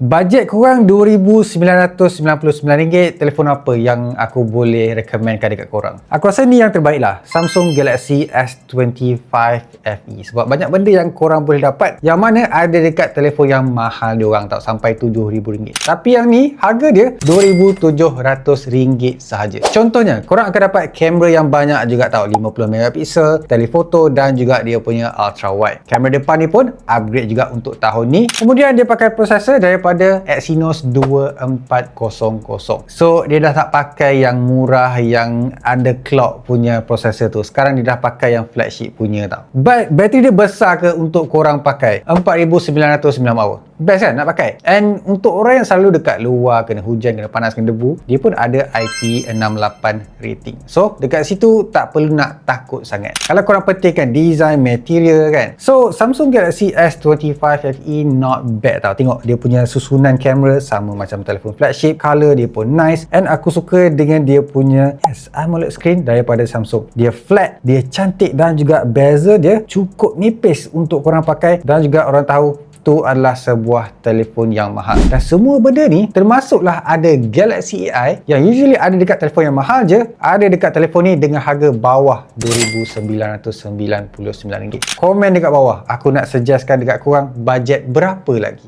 Bajet kurang RM2,999, telefon apa yang aku boleh recommendkan dekat korang? Aku rasa ni yang terbaik lah, Samsung Galaxy S25 FE. Sebab banyak benda yang korang boleh dapat yang mana ada dekat telefon yang mahal diorang tau, sampai RM7,000. Tapi yang ni harga dia RM2,700 sahaja. Contohnya, korang akan dapat kamera yang banyak juga tau, 50 megapiksel, telefoto dan juga dia punya ultra wide. Kamera depan ni pun upgrade juga untuk tahun ni. Kemudian dia pakai prosesor daripada Exynos 2400. So dia dah tak pakai yang murah yang ada clock punya prosesor tu. Sekarang dia dah pakai yang flagship punya tau. But bateri dia besar ke untuk korang pakai? 4909 mAh. Best kan nak pakai? And untuk orang yang selalu dekat luar, kena hujan, kena panas, kena debu, dia pun ada IP68 rating. So dekat situ tak perlu nak takut sangat. Kalau korang pentingkan design, material kan. So Samsung Galaxy S25 FE not bad tau. Tengok dia punya susunan kamera sama macam telefon flagship, color dia pun nice, and aku suka dengan dia punya AMOLED screen daripada Samsung. Dia flat, dia cantik dan juga bezel dia cukup nipis untuk korang pakai, dan juga orang tahu itu adalah sebuah telefon yang mahal. Dan semua benda ni termasuklah ada Galaxy AI yang usually ada dekat telefon yang mahal je, ada dekat telefon ni dengan harga bawah RM2,999. Komen dekat bawah, aku nak suggestkan dekat korang bajet berapa lagi.